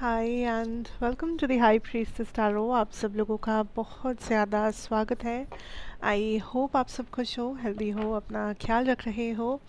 Hi and welcome to the high priestess tarot. आप सब लोगों का बहुत ज़्यादा स्वागत है। आई होप आप सब खुश हो, हेल्दी हो, अपना ख्याल रख रहे हो।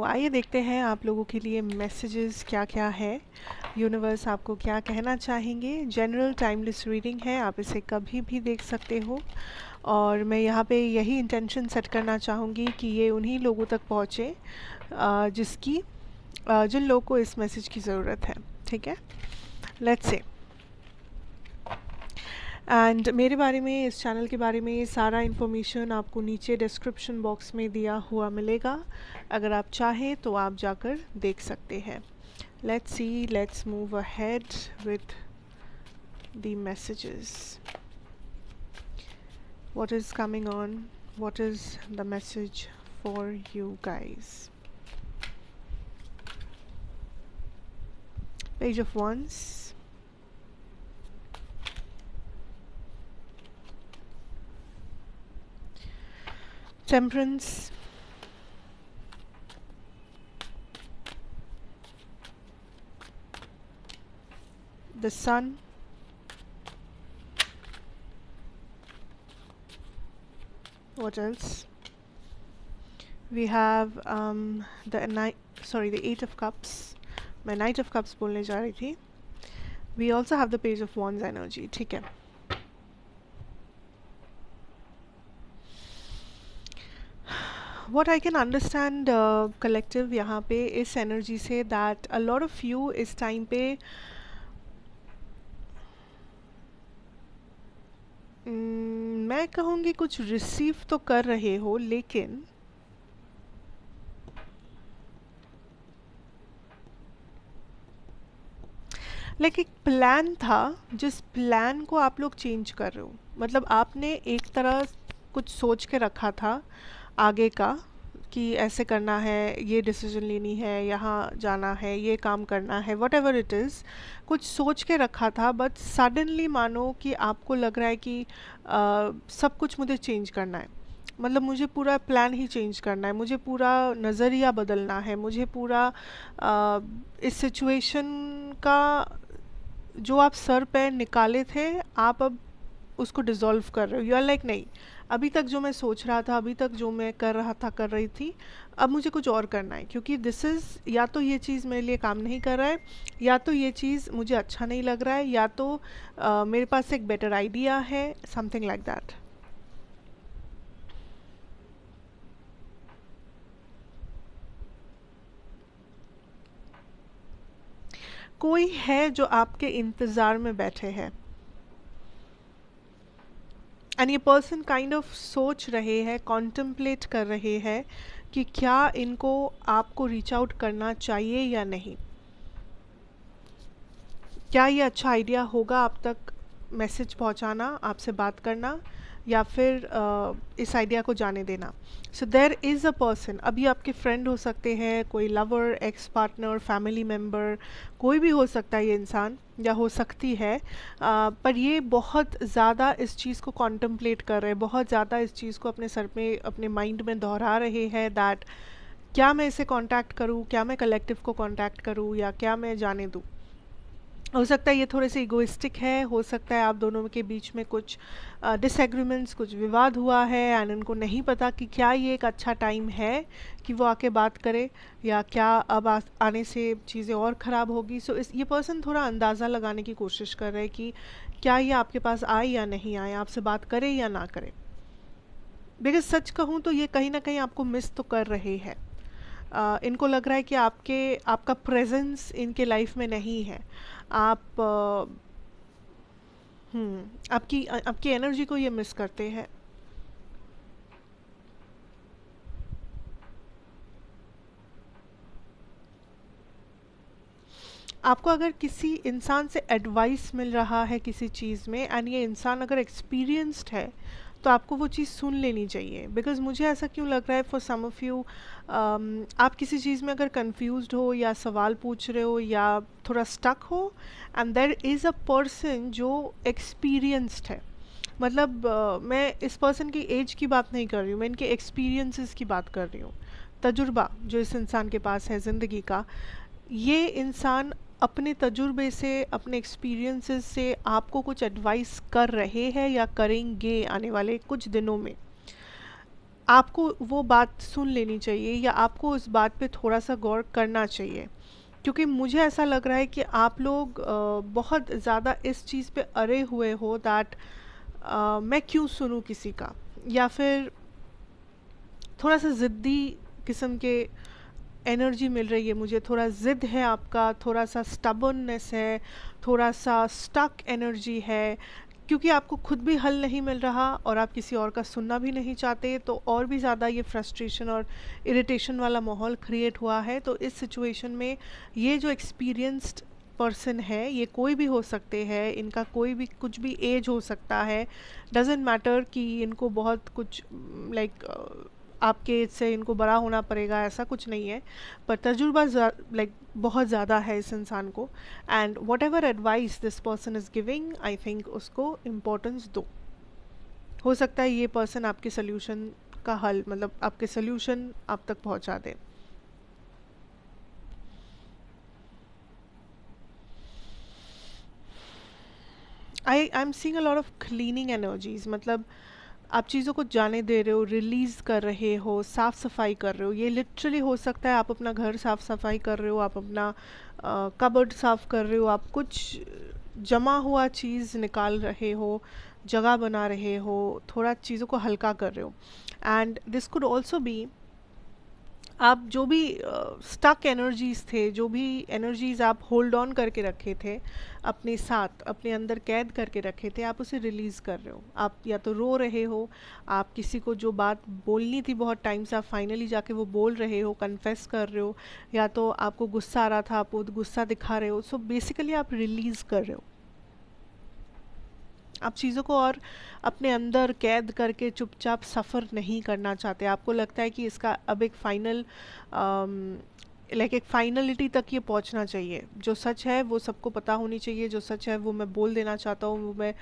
आइए देखते हैं आप लोगों के लिए मैसेजेस क्या क्या है, यूनिवर्स आपको क्या कहना चाहेंगे। जनरल टाइमलेस रीडिंग है, आप इसे कभी भी देख सकते हो और मैं यहाँ पे यही इंटेंशन सेट करना चाहूँगी कि ये उन्हीं लोगों तक पहुँचे जिन लोगों को इस मैसेज की ज़रूरत है। ठीक है, लेट्स से। एंड मेरे बारे में, इस चैनल के बारे में सारा इन्फॉर्मेशन आपको नीचे डिस्क्रिप्शन बॉक्स में दिया हुआ मिलेगा। अगर आप चाहें तो आप जाकर देख सकते हैं। Let's see, let's move ahead with the messages. What is coming on, what is the message for you guys. Page of wands, Temperance, the Sun, what else? We have the Eight of Cups. मैं Knight of Cups बोलने जा रही थी. We also have the Page of Wands energy. ठीक है. What I can understand collective यहाँ पे इस energy से that a lot of you इस time पे मैं कहूँगी कुछ रिसीव तो कर रहे हो, लेकिन एक प्लान था जिस प्लान को आप लोग चेंज कर रहे हो। मतलब आपने एक तरह कुछ सोच के रखा था आगे का कि ऐसे करना है, ये डिसीजन लेनी है, यहाँ जाना है, ये काम करना है, वट एवर इट इज़, कुछ सोच के रखा था। बट सडनली मानो कि आपको लग रहा है कि सब कुछ मुझे चेंज करना है। मतलब मुझे पूरा प्लान ही चेंज करना है, मुझे पूरा नज़रिया बदलना है, मुझे पूरा इस सिचुएशन का जो आप सर पे निकाले थे, आप अब उसको डिज़ोल्व कर रहे हो। यू आर लाइक नहीं, अभी तक जो मैं सोच रहा था, अभी तक जो मैं कर रहा था, कर रही थी, अब मुझे कुछ और करना है। क्योंकि दिस इज़, या तो ये चीज़ मेरे लिए काम नहीं कर रहा है, या तो ये चीज़ मुझे अच्छा नहीं लग रहा है, या तो मेरे पास एक बेटर आइडिया है, समथिंग लाइक दैट। कोई है जो आपके इंतज़ार में बैठे हैं एंड ये पर्सन काइंड ऑफ सोच रहे हैं, कॉन्टम्पलेट कर रहे हैं कि क्या इनको आपको रीच आउट करना चाहिए या नहीं। क्या ये अच्छा आइडिया होगा आप तक मैसेज पहुंचाना, आपसे बात करना, या फिर इस आइडिया को जाने देना। So there is a person, अभी आपके फ्रेंड हो सकते हैं, कोई lover, ex partner, family member, कोई भी हो सकता है ये इंसान, या हो सकती है, पर ये बहुत ज़्यादा इस चीज़ को कॉन्टम्पलेट कर रहे हैं, बहुत ज़्यादा इस चीज़ को अपने सर में, अपने माइंड में दोहरा रहे हैं दैट क्या मैं इसे कांटेक्ट करूं, क्या मैं कलेक्टिव को कांटेक्ट करूं, या क्या मैं जाने दूं। हो सकता है ये थोड़े से इगोइस्टिक है, हो सकता है आप दोनों के बीच में कुछ डिसएग्रीमेंट्स, कुछ विवाद हुआ है एंड उनको नहीं पता कि क्या ये एक अच्छा टाइम है कि वो आके बात करे, या क्या अब आने से चीज़ें और ख़राब होगी। सो ये पर्सन थोड़ा अंदाज़ा लगाने की कोशिश कर रहे हैं कि क्या ये आपके पास आए या नहीं आए, आपसे बात करे या ना करे। बिकॉज सच कहूँ तो ये कहीं ना कहीं आपको मिस तो कर रहे हैं। इनको लग रहा है कि आपका प्रेजेंस इनके लाइफ में नहीं है। आप आपकी एनर्जी को ये मिस करते हैं। आपको अगर किसी इंसान से एडवाइस मिल रहा है किसी चीज़ में एंड ये इंसान अगर एक्सपीरियंस्ड है, तो आपको वो चीज़ सुन लेनी चाहिए। बिकॉज मुझे ऐसा क्यों लग रहा है, फॉर सम ऑफ़ यू, आप किसी चीज़ में अगर कंफ्यूज्ड हो, या सवाल पूछ रहे हो, या थोड़ा स्टक हो, and there is a person जो एक्सपीरियंस्ड है। मतलब मैं इस पर्सन की एज की बात नहीं कर रही हूँ, मैं इनके एक्सपीरियंसेस की बात कर रही हूँ। तजुर्बा जो इस इंसान के पास है ज़िंदगी का, ये इंसान अपने तजुर्बे से, अपने एक्सपीरियंसेस से आपको कुछ एडवाइस कर रहे हैं या करेंगे आने वाले कुछ दिनों में, आपको वो बात सुन लेनी चाहिए या आपको उस बात पे थोड़ा सा गौर करना चाहिए। क्योंकि मुझे ऐसा लग रहा है कि आप लोग बहुत ज़्यादा इस चीज़ पे अड़े हुए हो दैट मैं क्यों सुनूं किसी का, या फिर थोड़ा सा ज़िद्दी किस्म के एनर्जी मिल रही है मुझे, थोड़ा ज़िद है आपका, थोड़ा सा स्टबर्ननेस है, थोड़ा सा स्टक एनर्जी है, क्योंकि आपको खुद भी हल नहीं मिल रहा और आप किसी और का सुनना भी नहीं चाहते, तो और भी ज़्यादा ये फ्रस्ट्रेशन और इरिटेशन वाला माहौल क्रिएट हुआ है। तो इस सिचुएशन में ये जो एक्सपीरियंस्ड पर्सन है, ये कोई भी हो सकते हैं, इनका कोई भी कुछ भी एज हो सकता है, डजेंट मैटर कि इनको बहुत कुछ लाइक आपके एज से इनको बड़ा होना पड़ेगा, ऐसा कुछ नहीं है, पर तजुर्बा लाइक बहुत ज़्यादा है इस इंसान को। And what ever advice this person is giving, I think उसको इम्पोर्टेंस दो। हो सकता है ये पर्सन आपके सोल्यूशन का हल, मतलब आपके सोल्यूशन आप तक पहुंचा दे। I am seeing a lot of cleaning energies, मतलब आप चीज़ों को जाने दे रहे हो, रिलीज़ कर रहे हो, साफ़ सफाई कर रहे हो। ये लिटरली हो सकता है आप अपना घर साफ़ सफाई कर रहे हो, आप अपना कबर्ड साफ़ कर रहे हो, आप कुछ जमा हुआ चीज़ निकाल रहे हो, जगह बना रहे हो, थोड़ा चीज़ों को हल्का कर रहे हो। And this could also be आप जो भी स्टक एनर्जीज थे, जो भी एनर्जीज आप होल्ड ऑन करके रखे थे अपने साथ, अपने अंदर कैद करके रखे थे, आप उसे रिलीज़ कर रहे हो। आप या तो रो रहे हो, आप किसी को जो बात बोलनी थी बहुत टाइम से, आप फाइनली जाके वो बोल रहे हो, कन्फेस कर रहे हो, या तो आपको गुस्सा आ रहा था, आप वो गुस्सा दिखा रहे हो। सो बेसिकली आप रिलीज़ कर रहे हो, आप चीज़ों को और अपने अंदर कैद करके चुपचाप सफ़र नहीं करना चाहते। आपको लगता है कि इसका अब एक फ़ाइनल लाइक एक फ़ाइनलिटी तक ये पहुंचना चाहिए। जो सच है वो सबको पता होनी चाहिए, जो सच है वो मैं बोल देना चाहता हूँ, वो मैं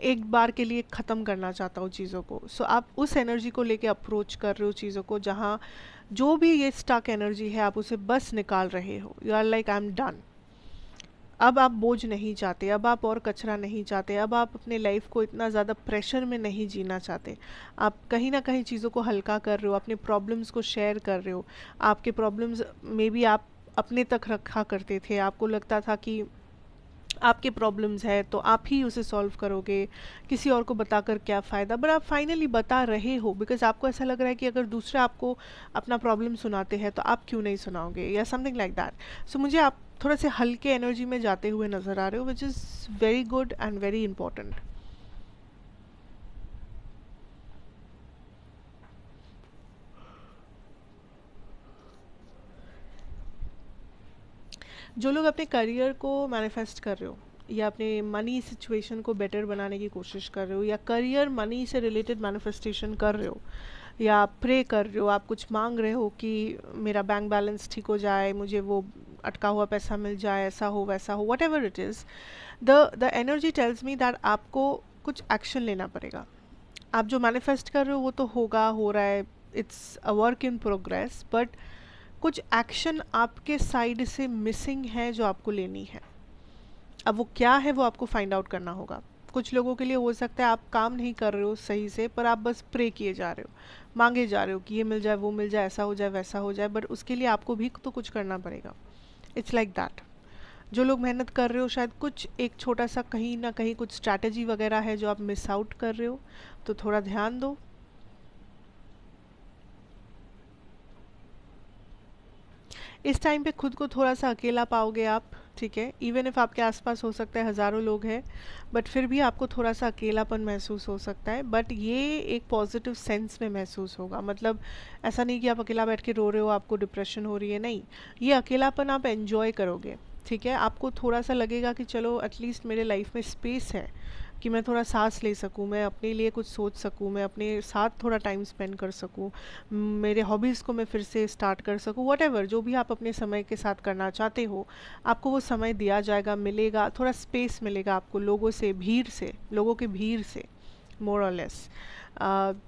एक बार के लिए ख़त्म करना चाहता हूँ चीज़ों को। सो आप उस एनर्जी को लेके अप्रोच कर रहे हो चीज़ों को, जहाँ जो भी ये स्टक एनर्जी है आप उसे बस निकाल रहे हो। You are like I am done. अब आप बोझ नहीं चाहते, अब आप और कचरा नहीं चाहते, अब आप अपने लाइफ को इतना ज़्यादा प्रेशर में नहीं जीना चाहते। आप कहीं ना कहीं चीज़ों को हल्का कर रहे हो, अपने प्रॉब्लम्स को शेयर कर रहे हो। आपके प्रॉब्लम्स मे बी आप अपने तक रखा करते थे, आपको लगता था कि आपके प्रॉब्लम्स है तो आप ही उसे सॉल्व करोगे, किसी और को बताकर क्या फ़ायदा। बट आप फाइनली बता रहे हो बिकॉज आपको ऐसा लग रहा है कि अगर दूसरे आपको अपना प्रॉब्लम सुनाते हैं तो आप क्यों नहीं सुनाओगे, या समथिंग लाइक दैट। सो मुझे आप थोड़ा से हल्के एनर्जी में जाते हुए नज़र आ रहे हो, which is very good and very important. जो लोग अपने करियर को मैनिफेस्ट कर रहे हो, या अपने मनी सिचुएशन को बेटर बनाने की कोशिश कर रहे हो, या करियर मनी से रिलेटेड मैनिफेस्टेशन कर रहे हो, या आप प्रे कर रहे हो, आप कुछ मांग रहे हो कि मेरा बैंक बैलेंस ठीक हो जाए, मुझे वो अटका हुआ पैसा मिल जाए, ऐसा हो वैसा हो, what ever it is, the energy tells me that आपको कुछ एक्शन लेना पड़ेगा। आप जो मैनिफेस्ट कर रहे हो वो तो होगा, हो रहा है, it's a work in progress, but कुछ एक्शन आपके साइड से मिसिंग है जो आपको लेनी है। अब वो क्या है वो आपको फाइंड आउट करना होगा। कुछ लोगों के लिए हो सकता है आप काम नहीं कर रहे हो सही से, पर आप बस प्रे किए जा रहे हो, मांगे जा रहे हो कि ये मिल जाए, वो मिल जाए, ऐसा हो जाए, वैसा हो जाए, बट उसके लिए आपको भी तो कुछ करना पड़ेगा। It's like that. जो लोग मेहनत कर रहे हो, शायद कुछ एक छोटा सा कहीं ना कहीं कुछ स्ट्रैटेजी वगैरह है जो आप मिस आउट कर रहे हो, तो थोड़ा ध्यान दो। इस टाइम पे खुद को थोड़ा सा अकेला पाओगे आप, ठीक है, इवन इफ आपके आसपास हो सकता है हज़ारों लोग हैं, बट फिर भी आपको थोड़ा सा अकेलापन महसूस हो सकता है, बट ये एक पॉजिटिव सेंस में महसूस होगा। मतलब ऐसा नहीं कि आप अकेला बैठ के रो रहे हो, आपको डिप्रेशन हो रही है, नहीं, ये अकेलापन आप एन्जॉय करोगे, ठीक है। आपको थोड़ा सा लगेगा कि चलो एटलीस्ट मेरे लाइफ में स्पेस है कि मैं थोड़ा सांस ले सकूं, मैं अपने लिए कुछ सोच सकूं, मैं अपने साथ थोड़ा टाइम स्पेंड कर सकूं, मेरे हॉबीज़ को मैं फिर से स्टार्ट कर सकूं, वट जो भी आप अपने समय के साथ करना चाहते हो, आपको वो समय दिया जाएगा, मिलेगा, थोड़ा स्पेस मिलेगा आपको लोगों से, भीड़ से, लोगों के भीड़ से, मोर और less.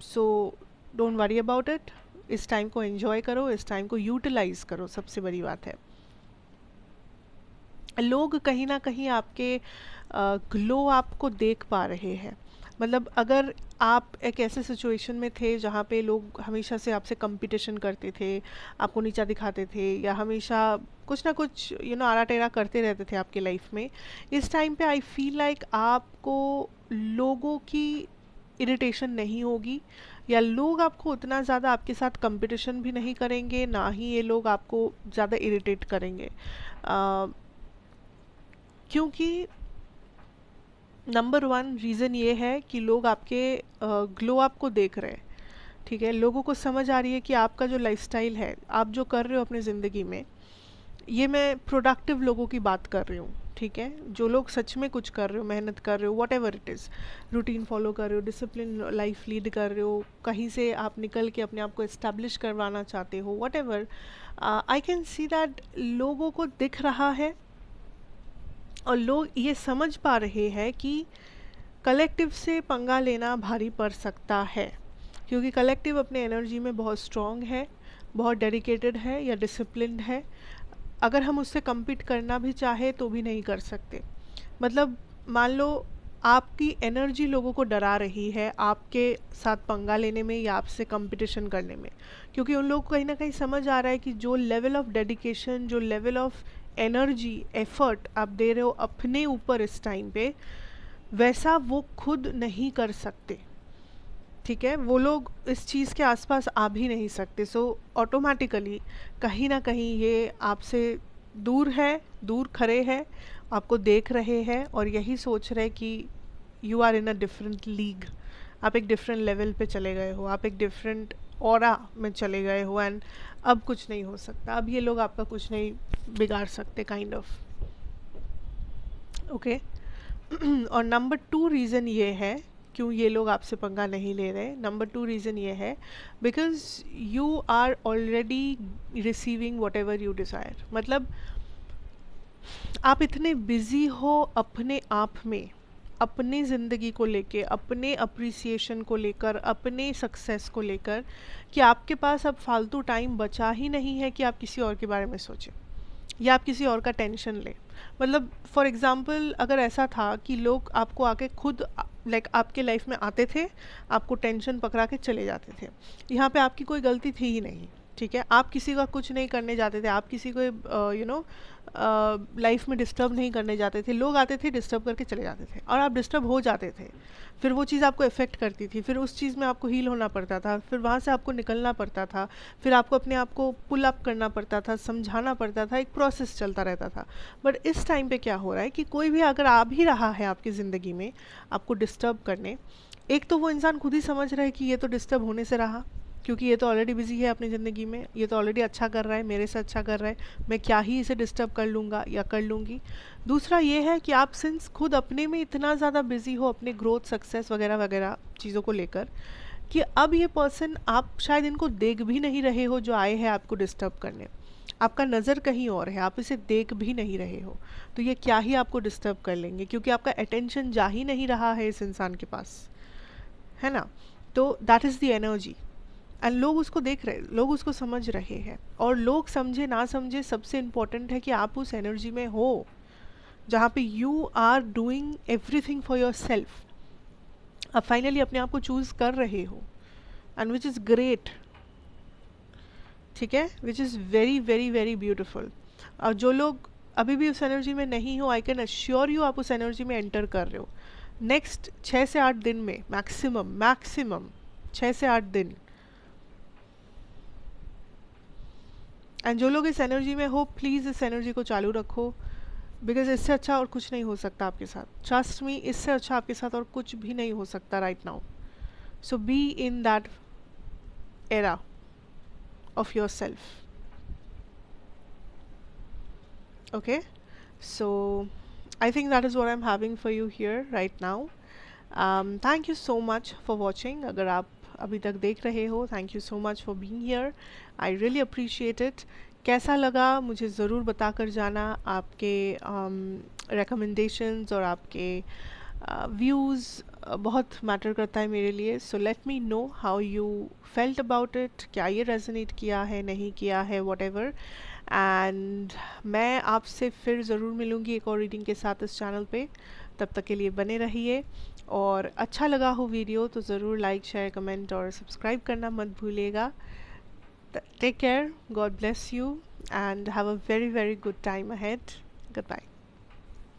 So don't worry about it. इस टाइम को एंजॉय करो, इस टाइम को यूटिलाइज करो, सबसे बड़ी बात है। लोग कहीं ना कहीं आपके ग्लो आपको देख पा रहे हैं। मतलब अगर आप एक ऐसे सिचुएशन में थे जहाँ पे लोग हमेशा से आपसे कंपटीशन करते थे, आपको नीचा दिखाते थे, या हमेशा कुछ ना कुछ आड़ा टेढ़ा करते रहते थे आपके लाइफ में, इस टाइम पे आई फील लाइक आपको लोगों की इरिटेशन नहीं होगी, या लोग आपको उतना ज़्यादा आपके साथ कंपटीशन भी नहीं करेंगे, ना ही ये लोग आपको ज़्यादा इरिटेट करेंगे। क्योंकि नंबर वन रीज़न ये है कि लोग आपके ग्लो अप को देख रहे हैं। ठीक है, लोगों को समझ आ रही है कि आपका जो लाइफस्टाइल है, आप जो कर रहे हो अपनी ज़िंदगी में, ये मैं प्रोडक्टिव लोगों की बात कर रही हूँ। ठीक है, जो लोग सच में कुछ कर रहे हो, मेहनत कर रहे हो, what ever it is, routine follow कर रहे हो, डिसिप्लिन लाइफ लीड कर रहे हो, कहीं से आप निकल के अपने आप को इस्टेब्लिश करवाना चाहते हो, what ever, I can see that लोगों को दिख रहा है, और लोग ये समझ पा रहे हैं कि कलेक्टिव से पंगा लेना भारी पड़ सकता है, क्योंकि कलेक्टिव अपने एनर्जी में बहुत स्ट्रॉन्ग है, बहुत डेडिकेटेड है या डिसिप्लिन्ड है। अगर हम उससे compete करना भी चाहे तो भी नहीं कर सकते। मतलब मान लो आपकी एनर्जी लोगों को डरा रही है आपके साथ पंगा लेने में या आपसे कंपटीशन करने में, क्योंकि उन लोगों को कहीं ना कहीं समझ आ रहा है कि जो लेवल ऑफ डेडिकेशन, जो लेवल ऑफ एनर्जी, एफर्ट आप दे रहे हो अपने ऊपर इस टाइम पे, वैसा वो खुद नहीं कर सकते। ठीक है, वो लोग इस चीज़ के आसपास आ भी नहीं सकते। सो ऑटोमेटिकली कहीं ना कहीं ये आपसे दूर है, दूर खड़े हैं, आपको देख रहे हैं और यही सोच रहे कि you are in a different league, आप एक डिफरेंट लेवल पे चले गए हो, आप एक डिफरेंट ऑरा में चले गए हो, एंड अब कुछ नहीं हो सकता, अब ये लोग आपका कुछ नहीं बिगाड़ सकते, काइंड ऑफ। ओके। और नंबर टू रीज़न ये है क्यों ये लोग आपसे पंगा नहीं ले रहे। नंबर टू रीज़न ये है because you are already receiving whatever you desire. मतलब आप इतने बिजी हो अपने आप में, अपनी ज़िंदगी को लेके, अपने अप्रिसिएशन को लेकर, अपने सक्सेस को लेकर, कि आपके पास अब फालतू टाइम बचा ही नहीं है कि आप किसी और के बारे में सोचें या आप किसी और का टेंशन लें। मतलब फॉर एग्ज़ाम्पल अगर ऐसा था कि लोग आपको आके खुद आपके लाइफ में आते थे, आपको टेंशन पकड़ा के चले जाते थे, यहाँ पे आपकी कोई गलती थी ही नहीं। ठीक है, आप किसी का कुछ नहीं करने जाते थे, आप किसी को लाइफ में डिस्टर्ब नहीं करने जाते थे, लोग आते थे डिस्टर्ब करके चले जाते थे और आप डिस्टर्ब हो जाते थे, फिर वो चीज़ आपको इफ़ेक्ट करती थी, फिर उस चीज़ में आपको हील होना पड़ता था, फिर वहाँ से आपको निकलना पड़ता था, फिर आपको अपने आप को पुल अप करना पड़ता था, समझाना पड़ता था, एक प्रोसेस चलता रहता था। बट इस टाइम पे क्या हो रहा है कि कोई भी अगर आ भी रहा है आपकी ज़िंदगी में आपको डिस्टर्ब करने, एक तो वो इंसान खुद ही समझ रहा है कि ये तो डिस्टर्ब होने से रहा, क्योंकि ये तो ऑलरेडी बिजी है अपनी ज़िंदगी में, ये तो ऑलरेडी अच्छा कर रहा है, मेरे से अच्छा कर रहा है, मैं क्या ही इसे डिस्टर्ब कर लूँगा या कर लूँगी। दूसरा ये है कि आप सिंस खुद अपने में इतना ज़्यादा बिजी हो अपने ग्रोथ, सक्सेस वगैरह वगैरह चीज़ों को लेकर, कि अब ये पर्सन, आप शायद इनको देख भी नहीं रहे हो जो आए हैं आपको डिस्टर्ब करने, आपका नज़र कहीं और है, आप इसे देख भी नहीं रहे हो, तो ये क्या ही आपको डिस्टर्ब कर लेंगे, क्योंकि आपका अटेंशन जा ही नहीं रहा है इस इंसान के पास, है ना। तो that is the energy, and लोग उसको देख रहे, लोग उसको समझ रहे हैं, और लोग समझे ना समझे, सबसे इम्पोर्टेंट है कि आप उस एनर्जी में हो जहाँ पे you are doing everything for yourself. आप फाइनली अपने आप को चूज़ कर रहे हो, एंड विच इज़ ग्रेट। ठीक है, which is very very very beautiful. और जो लोग अभी भी उस एनर्जी में नहीं हो, आई कैन अश्योर यू आप उस एनर्जी में एंटर कर रहे हो। नेक्स्ट 6 से 8 दिन में मैक्सिमम 6 से 8 दिन, एंड जो लोग इस एनर्जी में हो प्लीज़ इस एनर्जी को चालू रखो, बिकॉज इससे अच्छा और कुछ नहीं हो सकता आपके साथ। ट्रस्ट मी, इससे अच्छा आपके साथ और कुछ भी नहीं हो सकता right now. So be in that era of yourself. Okay, so I think that is what I'm having for you here right now. Thank you so much for watching. अगर आप अभी तक देख रहे हो, thank you so much for being here. I really appreciate it. कैसा लगा मुझे ज़रूर बता कर जाना। आपके recommendations और आपके व्यूज़ बहुत मैटर करता है मेरे लिए। So let me know how you felt about it, क्या ये रेजोनेट किया है, नहीं किया है, वॉट एवर, एंड मैं आपसे फिर ज़रूर मिलूँगी एक और रीडिंग के साथ इस चैनल पे। तब तक के लिए बने रहिए, और अच्छा लगा हो वीडियो तो ज़रूर लाइक, शेयर, कमेंट और सब्सक्राइब करना मत भूलिएगा। Take care, God bless you, and have a very, very good time ahead. Goodbye.